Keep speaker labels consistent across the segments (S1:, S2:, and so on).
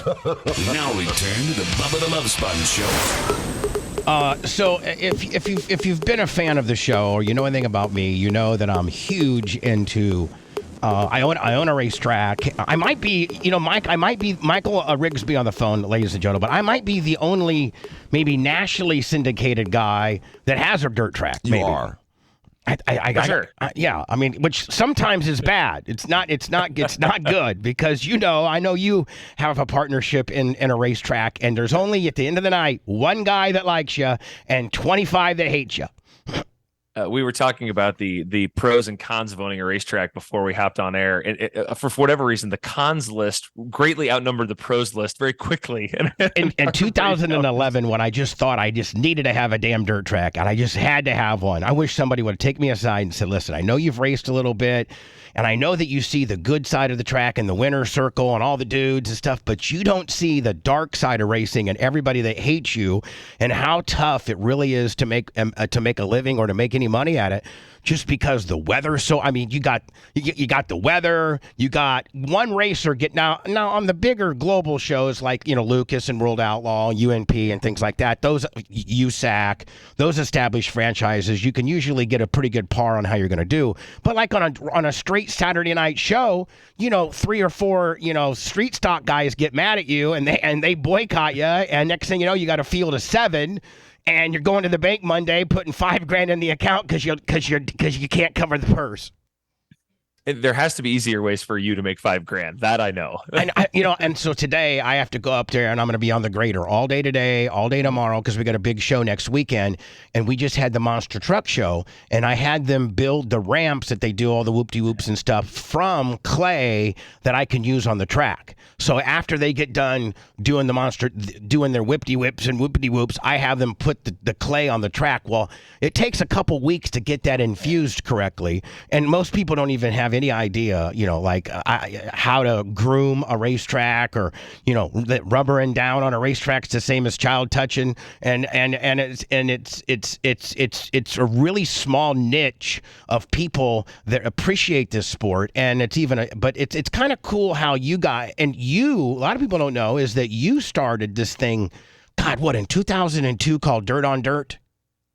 S1: Now we turn to the Bubba the Love Sponge Show.
S2: So if you've been a fan of the show or you know anything about me, you know that I'm huge into. I own a racetrack. I might be, I might be Michael Rigsby on the phone, ladies and gentlemen. But I might be the only, maybe nationally syndicated guy that has a dirt track.
S3: You
S2: maybe.
S3: are.
S2: Sure. Yeah, I mean, which sometimes is bad. It's not good because I know you have a partnership in a racetrack, and there's only at the end of the night one guy that likes you and 25 that hate you.
S4: We were talking about the pros and cons of owning a racetrack before we hopped on air. For whatever reason, the cons list greatly outnumbered the pros list very quickly.
S2: In 2011, when I just thought I just needed to have a damn dirt track, and I just had to have one, I wish somebody would take me aside and said, listen, I know you've raced a little bit, and I know that you see the good side of the track and the winner's circle and all the dudes and stuff, but you don't see the dark side of racing and everybody that hates you and how tough it really is to make a living or to make any money at it. Just because the weather, you got the weather, you got one racer now on the bigger global shows like Lucas and World Outlaw, UNP and things like that. Those USAC, those established franchises, you can usually get a pretty good par on how you're going to do. But like on a straight Saturday night show, 3 or 4 street stock guys get mad at you and they boycott you, and next thing you know, you got a field of 7. And you're going to the bank Monday, putting $5,000 in the account because you can't cover the purse.
S4: There has to be easier ways for you to make $5,000. That I know.
S2: And so today I have to go up there and I'm going to be on the grader all day today, all day tomorrow, because we got a big show next weekend. And we just had the monster truck show, and I had them build the ramps that they do all the whoop-de-whoops and stuff from clay that I can use on the track. So after they get done doing their whip-de-whips and whoop-de-whoops, I have them put the clay on the track. Well, it takes a couple weeks to get that infused correctly, and most people don't even have any idea, how to groom a racetrack, or that rubbering down on a racetrack's the same as child touching, and it's a really small niche of people that appreciate this sport, and it's kind of cool how you got, and a lot of people don't know is that you started this thing, in 2002 called Dirt on Dirt.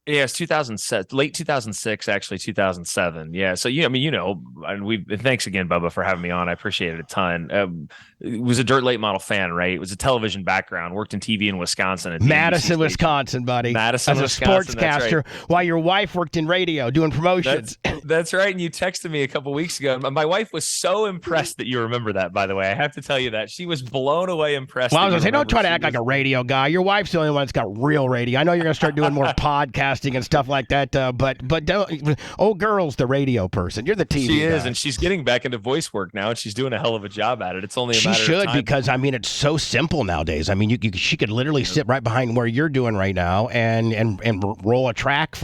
S4: Yeah, it's 2007, late 2006, actually 2007. Yeah, so and thanks again, Bubba, for having me on. I appreciate it a ton. Was a dirt late model fan, right? It was a television background. Worked in TV in Wisconsin.
S2: Madison, Wisconsin, buddy.
S4: Madison,
S2: as a sportscaster,
S4: right.
S2: While your wife worked in radio doing promotions.
S4: That's right. And you texted me a couple weeks ago. My wife was so impressed that you remember that. By the way, I have to tell you that she was blown away impressed.
S2: Well, I was gonna say, don't try to act like a radio guy. Your wife's the only one that's got real radio. I know you're gonna start doing more podcasting and stuff like that, but don't, old girl's the radio person. You're the TV
S4: She is,
S2: guy.
S4: and she's getting back into voice work now, and she's doing a hell of a job at it. It's only a matter of time.
S2: She should, because it's so simple nowadays. She could literally sit right behind where you're doing right now and roll a track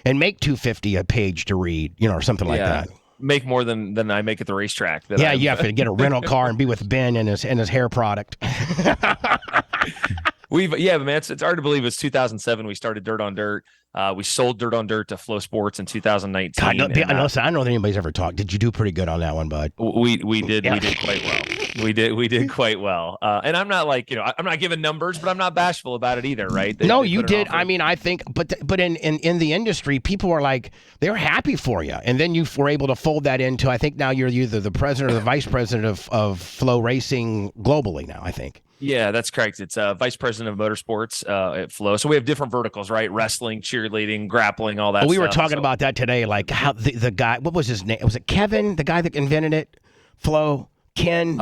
S2: and make $250 a page to read, or something like that.
S4: Make more than I make at the racetrack.
S2: You have to get a rental car and be with Ben and his hair product.
S4: Man, it's hard to believe it's 2007. We started Dirt on Dirt. We sold Dirt on Dirt to Flow Sports in 2019.
S2: God, listen, I don't know that anybody's ever talked. Did you do pretty good on that one, bud?
S4: We did. Yeah. We did quite well. We did quite well. And I'm not I'm not giving numbers, but I'm not bashful about it either, right?
S2: No, you did. I think, but in the industry, people are they're happy for you, and then you were able to fold that into. I think now you're either the president or the vice president of Flow Racing globally now, I think.
S4: Yeah, that's correct. It's vice president of motorsports at Flow. So we have different verticals, right? Wrestling, cheerleading, grappling, all that.
S2: We were talking about that today, how the guy. What was his name? Was it Kevin, the guy that invented it? Flow. Ken.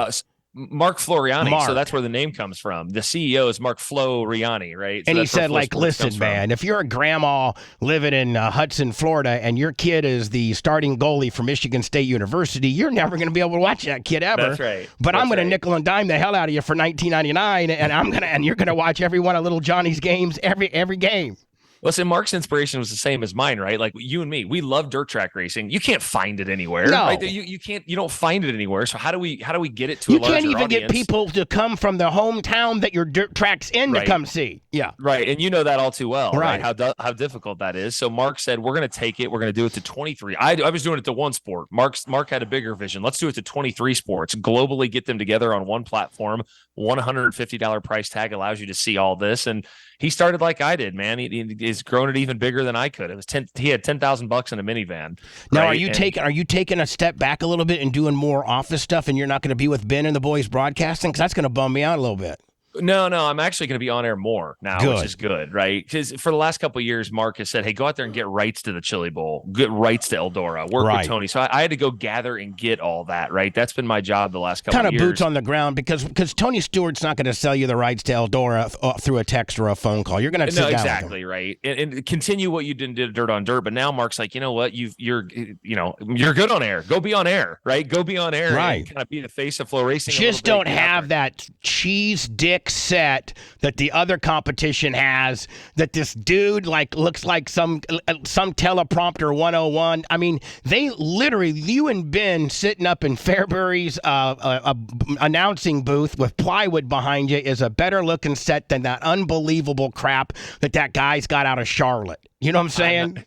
S4: Mark Floriani. So that's where the name comes from. The CEO is Mark Floriani, right? So
S2: and he said, listen, man, if you're a grandma living in Hudson, Florida, and your kid is the starting goalie for Michigan State University, you're never going to be able to watch that kid ever.
S4: That's right.
S2: But I'm going to nickel and dime the hell out of you for $19.99, and you're going to watch every one of little Johnny's games, every game.
S4: Listen, Mark's inspiration was the same as mine, right? Like you and me, we love dirt track racing. You can't find it anywhere,
S2: No.
S4: right? You don't find it anywhere. So how do we get it to
S2: You
S4: a larger
S2: can't even
S4: audience?
S2: get people to come from the hometown that your dirt track's in to come see. Yeah.
S4: Right. And you know that all too well,
S2: Right.
S4: How difficult that is. So Mark said, we're going to take it. We're going to do it to 23. I was doing it to one sport. Mark had a bigger vision. Let's do it to 23 sports, globally get them together on one platform. $150 price tag allows you to see all this. And he started like I did, man. He's grown it even bigger than I could. It was he had $10,000 in a minivan.
S2: Now,
S4: right?
S2: are you taking a step back a little bit and doing more office stuff, and you're not going to be with Ben and the boys broadcasting? Because that's going to bum me out a little bit.
S4: No, I'm actually going to be on air more now, which is good, right? Because for the last couple of years, Mark has said, hey, go out there and get rights to the Chili Bowl, get rights to Eldora, work with Tony. So I had to go gather and get all that, right? That's been my job the last couple of years.
S2: Kind of boots on the ground, because Tony Stewart's not going to sell you the rights to Eldora through a text or a phone call. You're going to sit down
S4: exactly, with him. Right? And continue what you did Dirt on Dirt. But now Mark's like, you know what? You're good on air. Go be on air, right? Go be on air,
S2: right?
S4: And kind of be the face of floracing.
S2: Just don't have that cheese dick set that the other competition has, that this dude looks like some teleprompter 101. I mean, they literally, you and Ben sitting up in Fairbury's announcing booth with plywood behind you is a better looking set than that unbelievable crap that guy's got out of Charlotte. You know what I'm saying?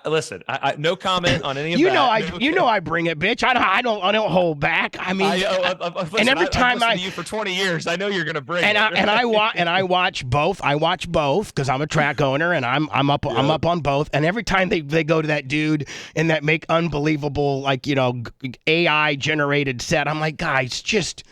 S4: Listen, I no comment on any of that.
S2: You know I bring it, bitch. I don't hold back. I mean,
S4: listen,
S2: and every time
S4: I've listened to you for 20 years, I know you're going to bring it.
S2: I watch both. I watch both because I'm a track owner and I'm up on both. And every time they go to that dude and that make unbelievable AI generated set, I'm like, guys, just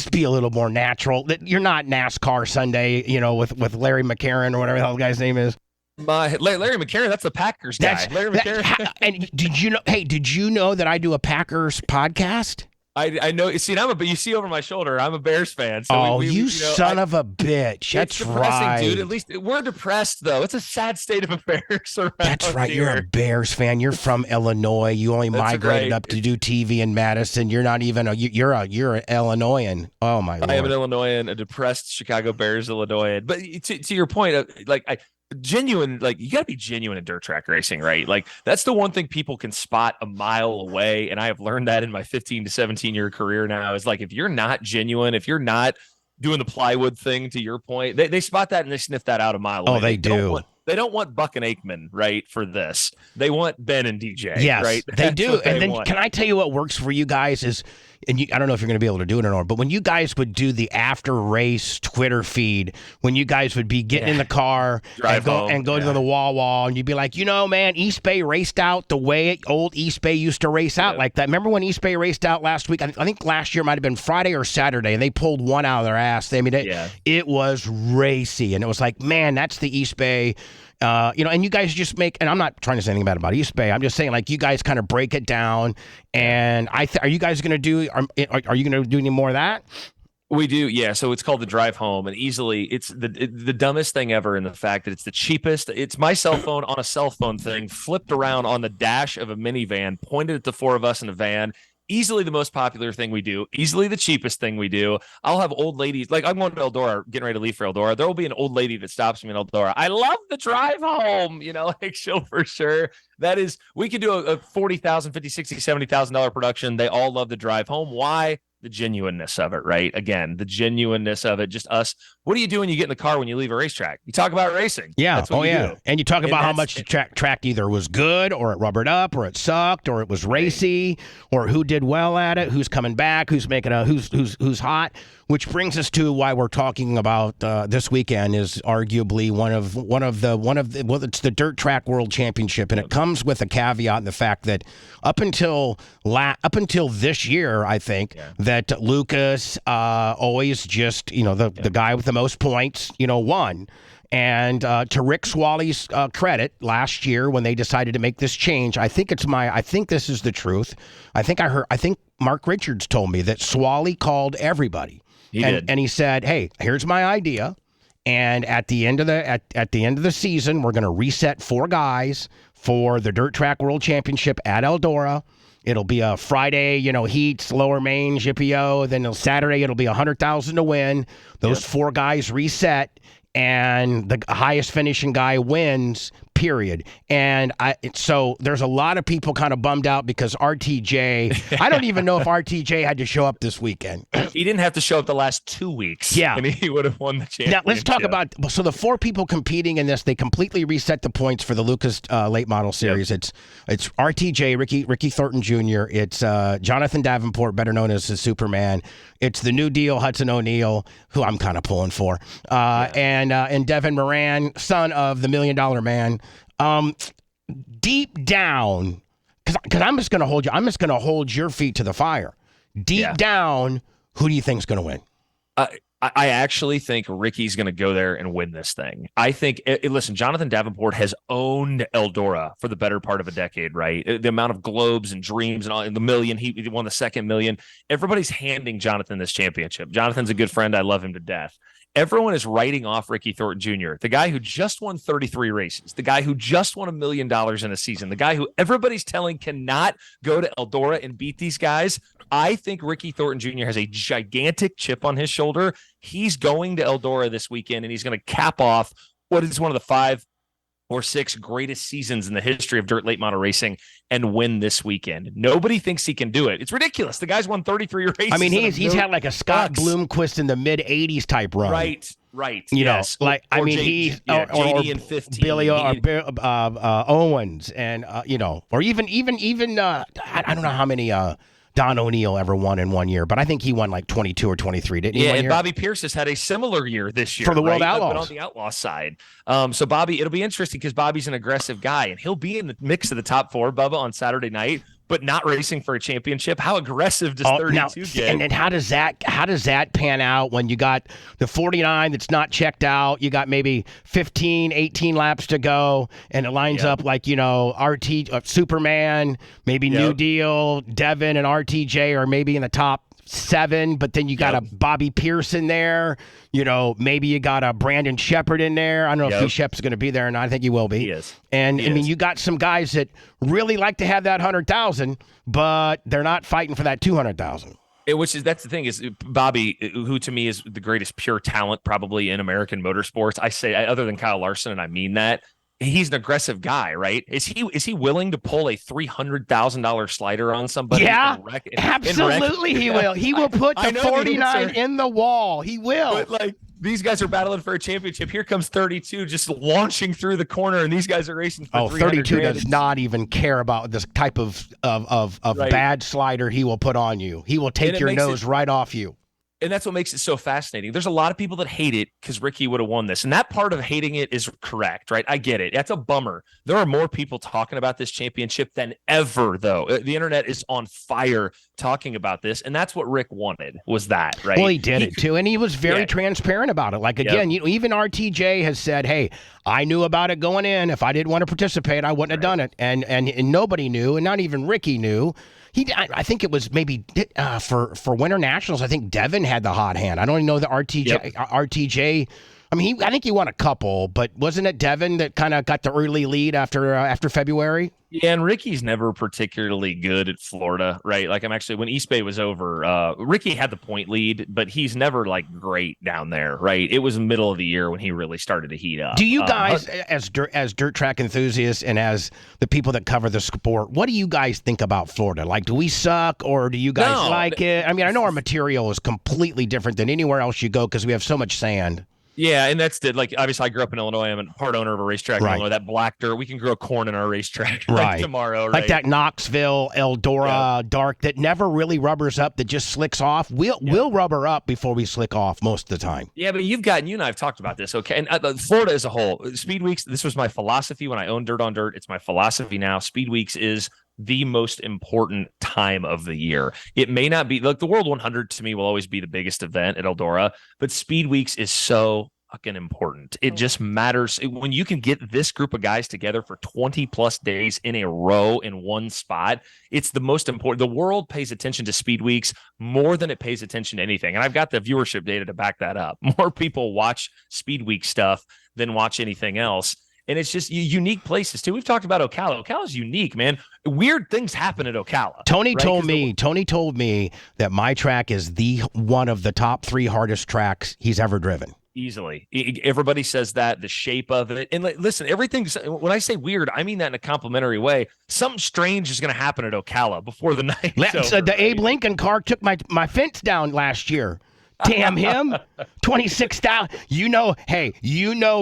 S2: be a little more natural. You're not NASCAR Sunday, with Larry McCarron or whatever the hell the guy's name is.
S4: Larry McCarron, that's the Packers guy. Larry McCarron.
S2: And did you know that I do a Packers podcast?
S4: I know. See, but you see over my shoulder, I'm a Bears fan. So
S2: son of a bitch! That's
S4: depressing, dude. At least we're depressed, though. It's a sad state of affairs around
S2: That's right.
S4: here.
S2: You're a Bears fan. You're from Illinois. You only migrated up to do TV in Madison. You're not even you're an Illinoisan. Oh my Lord!
S4: I am an Illinoisan, a depressed Chicago Bears Illinoisan. But to your point, genuine, you got to be genuine in dirt track racing, right? That's the one thing people can spot a mile away, and I have learned that in my 15 to 17 year career now, is if you're not genuine, if you're not doing the plywood thing, to your point, they spot that and they sniff that out a mile away.
S2: Oh, they do.
S4: They don't want Buck and Aikman, right, for this. They want Ben and DJ,
S2: yes,
S4: right?
S2: They do. And then can I tell you what works for you guys is, and I don't know if you're going to be able to do it or not, but when you guys would do the after race Twitter feed, when you guys would be getting in the car and go to the wall, and you'd be like, man, East Bay raced out the way old East Bay used to race out like that. Remember when East Bay raced out last week? I think last year might have been Friday or Saturday, and they pulled one out of their ass. It was racy, and it was like, man, that's the East Bay. And you guys just and I'm not trying to say anything bad about East Bay. I'm just saying, you guys kind of break it down. And are you guys going to do? Are you going to do any more of that?
S4: We do, yeah. So it's called the drive home, and easily it's the dumbest thing ever in the fact that it's the cheapest. It's my cell phone on a cell phone thing flipped around on the dash of a minivan, pointed at the four of us in a van. Easily the most popular thing we do, easily the cheapest thing we do. I'll have old ladies, I'm going to Eldora, getting ready to leave for Eldora. There will be an old lady that stops me in Eldora. I love the drive home, she'll for sure. That is, we could do a $40,000, $50,000, $60,000, $70,000 production. They all love the drive home. Why? The genuineness of it, right? Again, the genuineness of it, just us. What do you do when you get in the car when you leave a racetrack? You talk about racing.
S2: Yeah.
S4: That's what you do.
S2: And you talk about how much the track either was good or it rubbered up or it sucked or it was racy or who did well at it, who's coming back, who's making who's hot. Which brings us to why we're talking about this weekend is arguably one of the it's the Dirt Track World Championship, and it comes with a caveat in the fact that up until this year, I think that Lucas always just the guy with the most points won. And to Rick Swaley's credit, last year when they decided to make this change, I think this is the truth. I think Mark Richards told me that Swaley called everybody.
S4: He did.
S2: And he said, "Hey, here's my idea. And at the end of the season, we're going to reset 4 guys for the Dirt Track World Championship at Eldora. It'll be a Friday, heats, lower main, yippee-o. Then Saturday, it'll be $100,000 to win. Those 4 guys reset. and the highest finishing guy wins, period. And so there's a lot of people kind of bummed out because RTJ, I don't even know if RTJ had to show up this weekend.
S4: He didn't have to show up the last 2 weeks.
S2: Yeah.
S4: And he would have won the championship.
S2: Now, let's talk about, so the 4 people competing in this, they completely reset the points for the Lucas late model series. Yep. It's RTJ, Ricky Thornton Jr., it's Jonathan Davenport, better known as the Superman. It's the New Deal, Hudson O'Neal, who I'm kind of pulling for, and Devin Moran, son of the $1 Million Man. Deep down, because I'm just going to hold your feet to the fire. Deep down, who do you think is going to win?
S4: I actually think Ricky's going to go there and win this thing. I think, listen, Jonathan Davenport has owned Eldora for the better part of a decade, right? The amount of globes and dreams and all, and the million, he won the second million. Everybody's handing Jonathan this championship. Jonathan's a good friend. I love him to death. Everyone is writing off Ricky Thornton Jr., the guy who just won 33 races, the guy who just won $1 million in a season, the guy who everybody's telling cannot go to Eldora and beat these guys. I think Ricky Thornton Jr. has a gigantic chip on his shoulder. He's going to Eldora this weekend, and he's going to cap off what is one of the 5 or 6 greatest seasons in the history of dirt late model racing and win this weekend. Nobody thinks he can do it. It's ridiculous. The guy's won 33 races.
S2: I mean, he's had like a Scott Bloomquist in the mid-'80s type run.
S4: Right.
S2: You know,
S4: like
S2: or
S4: he's JD in 15.
S2: Billy Owens, and or even I don't know how many Don O'Neill ever won in 1 year, but I think he won like 22 or 23, didn't he?
S4: Yeah, and Bobby Pierce has had a similar year this year
S2: for the World Outlaws,
S4: but on the outlaw side. So Bobby, it'll be interesting because Bobby's an aggressive guy, and he'll be in the mix of the top 4, Bubba, on Saturday night, but not racing for a championship. How aggressive does 32 get?
S2: And then how does that pan out when you got the 49 that's not checked out? You got maybe 15, 18 laps to go, and it lines up like, Superman, maybe New Deal, Devin, and RTJ are maybe in the top 7, but then you got a Bobby Pierce in there. Maybe you got a Brandon Shepard in there. I don't know if Shep's going to be there or not. I think he will be.
S4: He is.
S2: And you got some guys that really like to have that 100,000, but they're not fighting for that 200,000.
S4: That's the thing is Bobby, who to me is the greatest pure talent probably in American motorsports. I say, other than Kyle Larson, and I mean that. He's an aggressive guy, right? Is he willing to pull a $300,000 slider on somebody?
S2: Yeah, absolutely. He will. He will put the 49 in the wall. He will.
S4: But these guys are battling for a championship. Here comes 32 just launching through the corner, and these guys are racing for
S2: 32 does not even care about this type of bad slider he will put on you. He will take your nose right off you.
S4: And that's what makes it so fascinating. There's a lot of people that hate it because Ricky would have won this. And that part of hating it is correct, right? I get it. That's a bummer. There are more people talking about this championship than ever, though. The internet is on fire talking about this. And that's what Rick wanted, was that, right?
S2: Well, he did it, too. And he was very transparent about it. Like, again, even RTJ has said, hey, I knew about it going in. If I didn't want to participate, I wouldn't have done it. And nobody knew, and not even Ricky knew. I think it was maybe for Winter Nationals. I think Devin had the hot hand. I don't even know the RTJ. I mean, I think he won a couple, but wasn't it Devin that kind of got the early lead after February?
S4: Yeah, and Ricky's never particularly good at Florida, right? Like when East Bay was over, Ricky had the point lead, but he's never great down there, right? It was the middle of the year when he really started to heat up.
S2: Do you guys, as dirt track enthusiasts and as the people that cover the sport, what do you guys think about Florida? Do we suck, or do you guys like it? I mean, I know our material is completely different than anywhere else you go because we have so much sand.
S4: Yeah, and that's it. Obviously, I grew up in Illinois. I'm a part owner of a racetrack in Illinois. That black dirt, we can grow corn in our racetrack tomorrow. Right?
S2: Like that Knoxville, Eldora dark that never really rubbers up, that just slicks off. We'll rubber up before we slick off most of the time.
S4: Yeah, but you and I have talked about this, okay? And Florida as a whole, Speed Weeks, this was my philosophy when I owned Dirt on Dirt. It's my philosophy now. Speed Weeks is the most important time of the year. It may not be the World 100 to me will always be the biggest event at Eldora, but Speed Weeks is so fucking important. It just matters when you can get this group of guys together for 20 plus days in a row in one spot. It's the most important. The world pays attention to Speed Weeks more than it pays attention to anything. And I've got the viewership data to back that up. More people watch Speed Week stuff than watch anything else. And it's just unique places too. We've talked about Ocala. Ocala's unique, man. Weird things happen at Ocala.
S2: Tony told me that my track is one of the top 3 hardest tracks he's ever driven.
S4: Easily. Everybody says that, the shape of it. And listen, everything's, when I say weird, I mean that in a complimentary way. Something strange is going to happen at Ocala before the night.
S2: So the Abe Lincoln car took my fence down last year. Damn him. 26,000.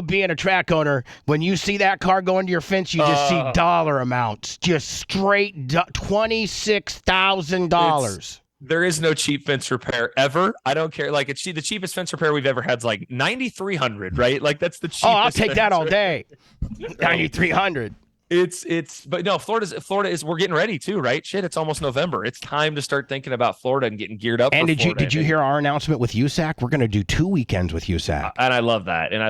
S2: Being a track owner, when you see that car go into your fence, you just see dollar amounts. Just straight $26,000.
S4: There is no cheap fence repair ever. I don't care. Like, it's the cheapest fence repair we've ever had is like $9,300, right? Like, that's the cheapest.
S2: Oh, I'll take that all day. $9,300.
S4: But no, Florida is, we're getting ready too, right? Shit, it's almost November. It's time to start thinking about Florida and getting geared up.
S2: And did you hear our announcement with USAC? We're going to do 2 weekends with USAC.
S4: And I love that. And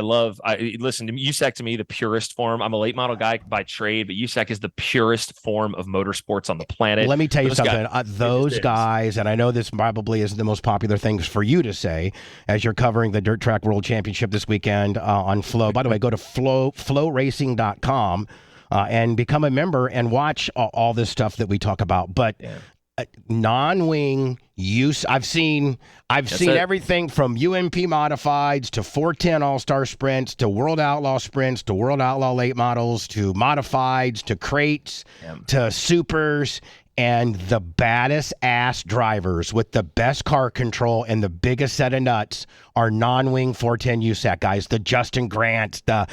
S4: listen to USAC, to me, the purest form. I'm a late model guy by trade, but USAC is the purest form of motorsports on the planet.
S2: Let me tell you something. Those guys, and I know this probably is the most popular things for you to say as you're covering the Dirt Track World Championship this weekend on Flow. By the way, go to floracing.com. And become a member and watch all this stuff that we talk about. But non-wing use, I've seen everything from UMP modifieds to 410 All-Star sprints to World Outlaw sprints to World Outlaw late models to modifieds to crates to supers. And the baddest ass drivers with the best car control and the biggest set of nuts are non-wing 410 USAC guys. The Justin Grants, the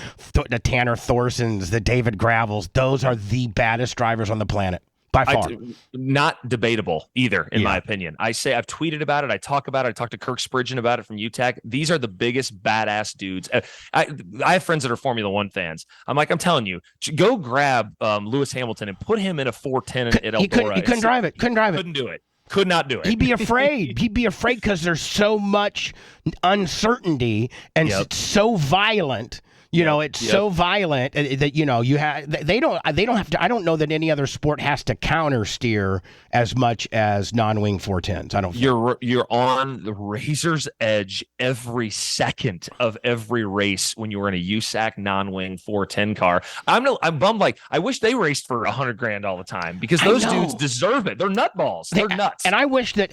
S2: Tanner Thorsons, the David Gravels. Those are the baddest drivers on the planet. By far.
S4: Not debatable either, in my opinion. I've tweeted about it. I talk about it. I talked to Kirk Spridgen about it from UTAC. These are the biggest badass dudes. I have friends that are Formula One fans. I'm telling you, go grab Lewis Hamilton and put him in a 410 at Eldora.
S2: He couldn't drive it. Couldn't do it.
S4: Could not do it.
S2: He'd be afraid. He'd be afraid because there's so much uncertainty and it's so violent. It's so violent that you have. They don't have to. I don't know that any other sport has to counter steer as much as non-wing 410s. I don't.
S4: You're on the razor's edge every second of every race when you're in a USAC non-wing 410 car. I'm bummed. Like, I wish they raced for $100,000 all the time because those dudes deserve it. They're nutballs. They're nuts.
S2: And I wish that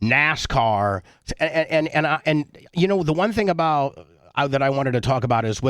S2: NASCAR and the one thing about. That I wanted to talk about is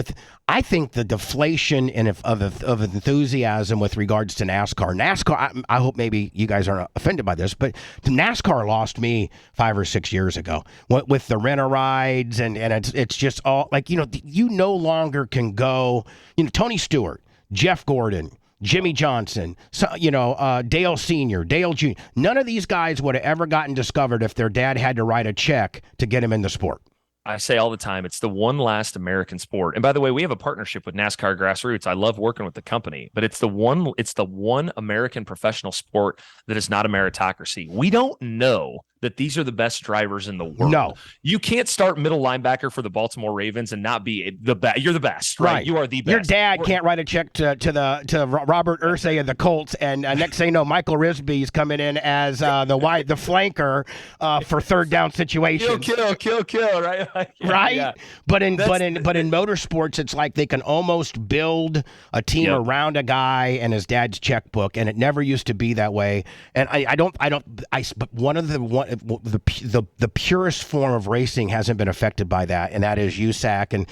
S2: I think the deflation of enthusiasm with regards to NASCAR. NASCAR, I hope maybe you guys aren't offended by this, but NASCAR lost me 5 or 6 years ago with the rent-a-rides and it's just all like, you no longer can go, Tony Stewart, Jeff Gordon, Jimmy Johnson, Dale Sr., Dale Jr. None of these guys would have ever gotten discovered if their dad had to write a check to get him in the sport.
S4: I say all the time, it's the one last American sport. And by the way, we have a partnership with NASCAR Grassroots. I love working with the company, but it's the one American professional sport that is not a meritocracy. We don't know that these are the best drivers in the world.
S2: No.
S4: You can't start middle linebacker for the Baltimore Ravens and not be the best. You're the best, right? You are the best.
S2: Your dad can't write a check to Robert Irsay of the Colts, and next thing you know, Michael Rigsby is coming in as the flanker for third down situations.
S4: Kill, right?
S2: Right?
S4: Yeah.
S2: But in motorsports, it's like they can almost build a team around a guy and his dad's checkbook, and it never used to be that way. And but the purest form of racing hasn't been affected by that, and that is USAC. And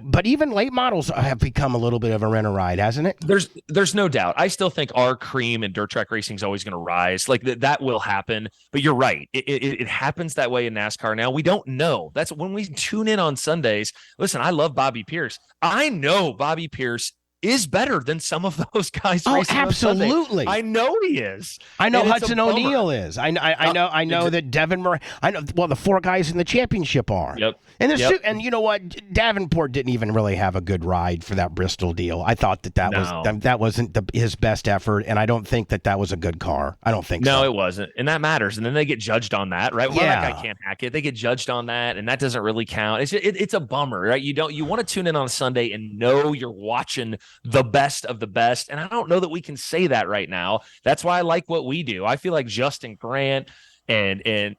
S2: but even late models have become a little bit of a rent-a-ride, hasn't it?
S4: There's no doubt. I still think our cream and dirt track racing is always going to rise. Like that will happen. But you're right. It happens that way in NASCAR now. We don't know. That's when we tune in on Sundays. Listen, I love Bobby Pierce. I know Bobby Pierce is better than some of those guys.
S2: Oh,
S4: racing
S2: absolutely!
S4: I know he is.
S2: I know Hudson O'Neal is. I know that Devin Murray. I know. Well, the 4 guys in the championship are.
S4: Yep.
S2: And you know what? Davenport didn't even really have a good ride for that Bristol deal. I thought that wasn't his best effort, and I don't think that was a good car. I don't think so.
S4: No, it wasn't, and that matters. And then they get judged on that, right? Well, that guy can't hack it. They get judged on that, and that doesn't really count. It's a bummer, right? You want to tune in on a Sunday and know you're watching the best of the best. And I don't know that we can say that right now. That's why I like what we do. I feel like Justin Grant and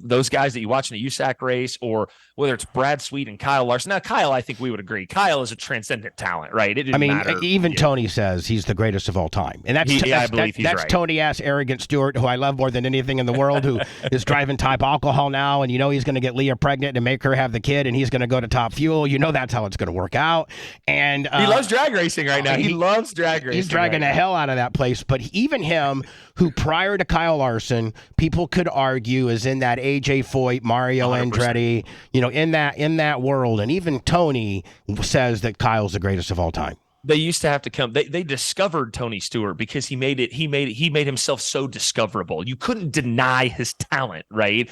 S4: those guys that you watch in a USAC race, or whether it's Brad Sweet and Kyle Larson. Now, Kyle, I think we would agree, Kyle is a transcendent talent, right? It didn't matter.
S2: Even Tony says he's the greatest of all time, and that's right. Tony-ass arrogant Stewart, who I love more than anything in the world, who is driving Type Alcohol now, and he's going to get Leah pregnant and make her have the kid, and he's going to go to Top Fuel. That's how it's going to work out. And
S4: he loves drag racing right now. He loves drag racing.
S2: He's dragging the hell out of that place. But even him, who prior to Kyle Larson, people could argue is in that AJ Foyt, Mario 100%. Andretti, in that world, and even Tony says that Kyle's the greatest of all time.
S4: They used to have to come. They discovered Tony Stewart because he made himself so discoverable. You couldn't deny his talent, right?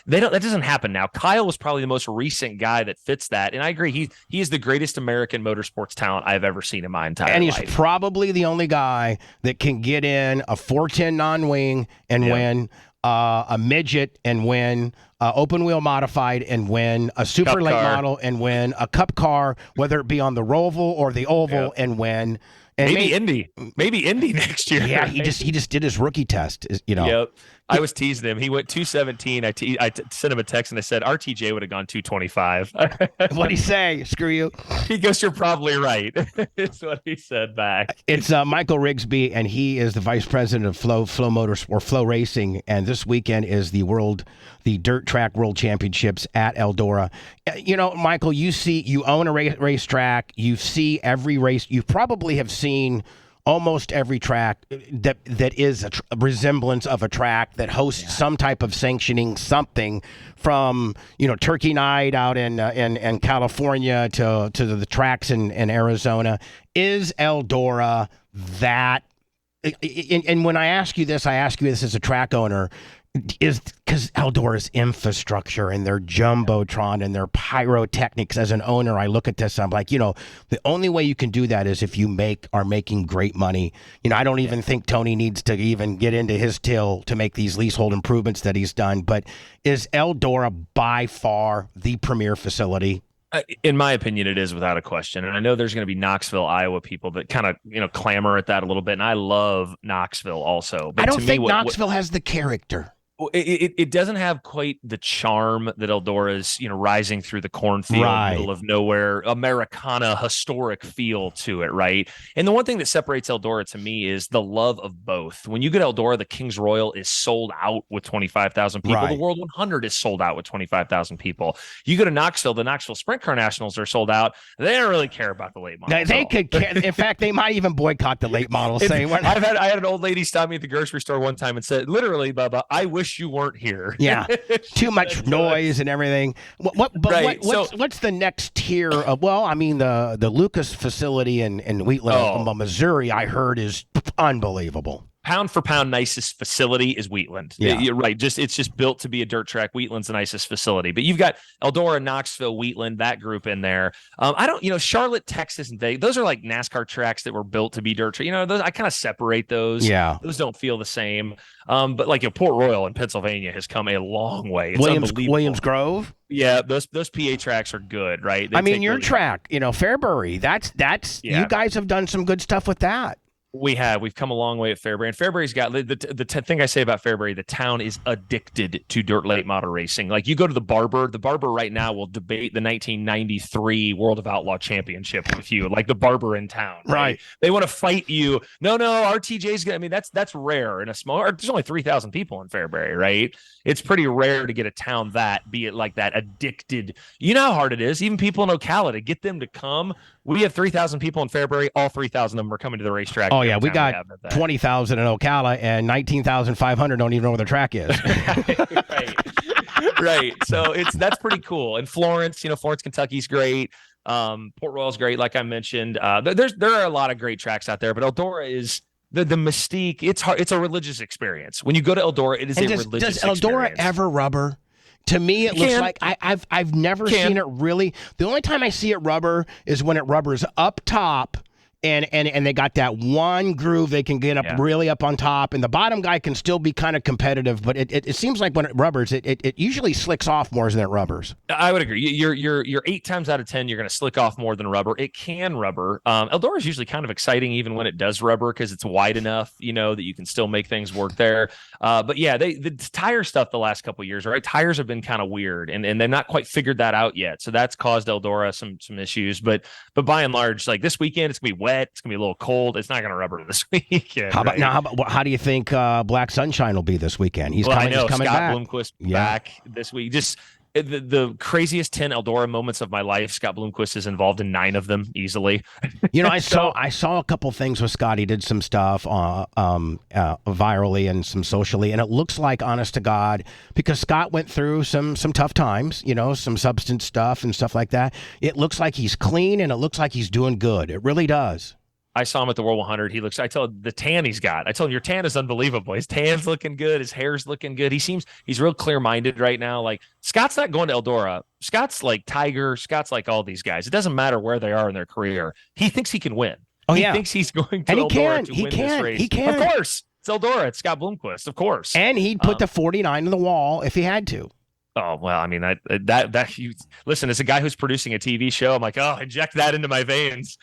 S4: That doesn't happen now. Kyle was probably the most recent guy that fits that, and I agree. He is the greatest American motorsports talent I've ever seen in my entire life.
S2: And he's probably the only guy that can get in a 410 non-wing and win, a midget and win, open wheel modified and win, a super late model and win, a cup car, whether it be on the Roval or the Oval and win. And
S4: maybe Indy next year.
S2: Yeah, right? he just did his rookie test.
S4: Yep. I was teasing him. He went 217. I sent him a text and I said RTJ would have gone 225.
S2: What'd he say? Screw you.
S4: He goes, "You're probably right." It's what he said back.
S2: It's Michael Rigsby, and he is the vice president of Flow Motors or Flow Racing. And this weekend is the Dirt Track World Championships at Eldora. Michael, you own a racetrack. You see every race. You probably have seen almost every track that is a resemblance of a track that hosts some type of sanctioning, something from Turkey Night out in California to the tracks in Arizona. Is Eldora that? And when I ask you this as a track owner, is because Eldora's infrastructure and their jumbotron and their pyrotechnics. As an owner, I look at this, I'm like, the only way you can do that is if you are making great money. I don't even think Tony needs to even get into his till to make these leasehold improvements that he's done. But is Eldora by far the premier facility?
S4: In my opinion, it is without a question. And I know there's going to be Knoxville, Iowa people that kind of, clamor at that a little bit. And I love Knoxville also. But
S2: I don't think Knoxville has the character.
S4: It doesn't have quite the charm that Eldora's, rising through the cornfield, middle of nowhere, Americana historic feel to it, right? And the one thing that separates Eldora to me is the love of both. When you get Eldora, the Kings Royal is sold out with 25,000 people. Right. The World 100 is sold out with 25,000 people. You go to Knoxville, the Knoxville Sprint Car Nationals are sold out. They don't really care about the late models.
S2: They could care. In fact, they might even boycott the late models. I
S4: had an old lady stop me at the grocery store one time and said, literally, Bubba, I wish you weren't here.
S2: Yeah, too much noise and everything. What's the next tier of? Well, I mean the Lucas facility in Wheatland, Missouri, I heard is unbelievable.
S4: Pound for pound nicest facility is Wheatland. Yeah. You're right. It's just built to be a dirt track. Wheatland's the nicest facility, but you've got Eldora, Knoxville, Wheatland, that group in there. Charlotte, Texas, and those are like NASCAR tracks that were built to be dirt track. Those I kind of separate those.
S2: Yeah,
S4: those don't feel the same. But like Port Royal in Pennsylvania has come a long way. It's
S2: Williams Grove.
S4: Yeah, those PA tracks are good, right?
S2: Your track, Fairbury. That's you guys have done some good stuff with that.
S4: We've come a long way at Fairbury, and Fairbury's got the thing I say about Fairbury, the town is addicted to dirt late model racing. Like you go to the Barber right now will debate the 1993 World of Outlaw Championship with you, like the Barber in town, right? They want to fight you. No, RTJ's gonna. I mean, that's rare in a small. There's only 3,000 people in Fairbury, right? It's pretty rare to get a town be it like that addicted. You know how hard it is, even people in Ocala, to get them to come. We have 3,000 people in Fairbury. All 3,000 of them are coming to the racetrack.
S2: Oh, yeah. We got 20,000 in Ocala and 19,500 don't even know where the track is.
S4: Right. So that's pretty cool. And Florence, Florence, Kentucky's great. Port Royal's great, like I mentioned. There are a lot of great tracks out there, but Eldora is the mystique. It's hard. It's a religious experience. When you go to Eldora, it is a religious experience. Does
S2: Eldora ever rubber? To me, it looks like I've never seen it really. The only time I see it rubber is when it rubbers up top and they got that one groove they can get up really up on top, and the bottom guy can still be kind of competitive, but it seems like when it rubbers, it usually slicks off more than it rubbers.
S4: I would agree. You're 8 times out of 10 you're going to slick off more than rubber. It can rubber. Eldora is usually kind of exciting even when it does rubber because it's wide enough, that you can still make things work there. But yeah, the tire stuff the last couple of years, right? Tires have been kind of weird, and they've not quite figured that out yet. So that's caused Eldora some issues. But by and large, like this weekend, it's gonna be wet. It's gonna be a little cold. It's not gonna rubber this weekend.
S2: How do you think Black Sunshine will be this weekend? He's coming
S4: Scott
S2: back.
S4: Bloomquist back this week. Just the craziest 10 Eldora moments of my life. Scott Bloomquist is involved in 9 of them easily.
S2: I saw a couple things with Scott. He did some stuff virally and some socially, and it looks like, honest to God, because Scott went through some tough times, some substance stuff and stuff like that. It looks like he's clean, and it looks like he's doing good. It really does.
S4: I saw him at the World 100. I tell him the tan he's got. I told him your tan is unbelievable. His tan's looking good. His hair's looking good. He's real clear-minded right now. Like Scott's not going to Eldora. Scott's like Tiger. Scott's like all these guys. It doesn't matter where they are in their career. He thinks he can win. He thinks he's going to Eldora to win this race.
S2: He can.
S4: Of course. It's Eldora. It's Scott Bloomquist. Of course.
S2: And he'd put the 49 on the wall if he had to.
S4: Oh, well, I mean, you listen, as a guy who's producing a TV show, I'm like, inject that into my veins.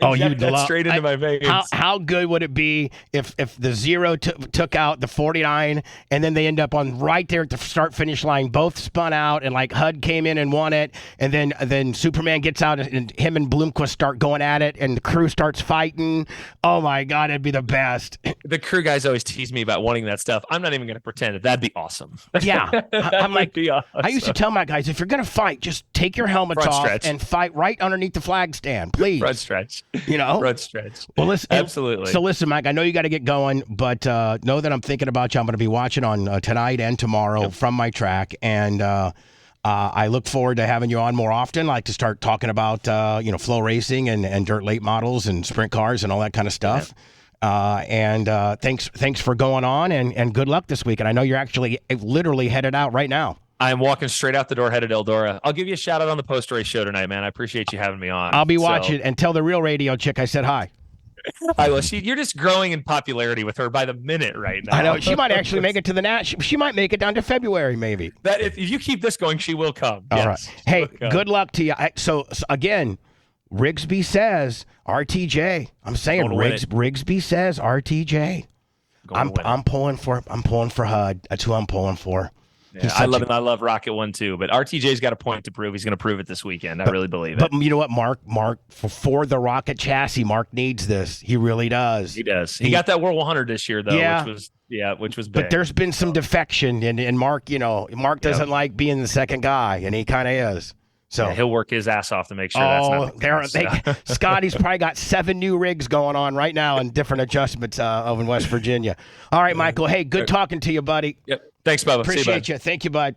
S2: You'd love
S4: straight into my veins.
S2: How good would it be if the 0 took out the 49 and then they end up on right there at the start finish line, both spun out, and like HUD came in and won it, and then Superman gets out and him and Bloomquist start going at it, and the crew starts fighting. Oh my God, it'd be the best.
S4: The crew guys always tease me about wanting that stuff. I'm not even going to pretend it. That'd be awesome.
S2: Yeah. I'm like,
S4: awesome.
S2: I used to tell my guys, if you're going to fight, just take your helmets off and fight right underneath the flag stand, please.
S4: Front stretch. Front stretch.
S2: Well, listen,
S4: absolutely.
S2: So listen, Mike, I know you got to get going, but know that I'm thinking about you. I'm going to be watching on tonight and tomorrow from my track, and I look forward to having you on more often. I like to start talking about flow racing and dirt late models and sprint cars and all that kind of stuff. Yeah. Thanks for going on, and good luck this week. And I know you're actually literally headed out right now.
S4: I'm walking straight out the door, headed Eldora. I'll give you a shout out on the post race show tonight, man. I appreciate you having me on.
S2: I'll be watching, and tell the real radio chick I said hi.
S4: I will. You're just growing in popularity with her by the minute right now.
S2: I know she might actually make it to the She might make it down to February, maybe.
S4: That if you keep this going, she will come.
S2: All
S4: yes,
S2: right. Hey, good luck to you. So again, Rigsby says RTJ. I'm saying Rigsby says RTJ. I'm pulling for HUD. That's who I'm pulling for.
S4: Yeah, I love Rocket One too, but RTJ's got a point to prove. He's going to prove it this weekend. I really believe it.
S2: But you know what, Mark, for the Rocket chassis, Mark needs this. He really does.
S4: He does. He got that World 100 this year though, which was big.
S2: But there's been some defection, and Mark, Mark doesn't like being the second guy, and he kind of is. So
S4: he'll work his ass off to make sure that's not the case.
S2: Scotty's probably got 7 new rigs going on right now and different adjustments over in West Virginia. All right, Michael. Hey, good talking to you, buddy.
S4: Yep. Thanks, Bubba.
S2: Appreciate you. Thank you, bud.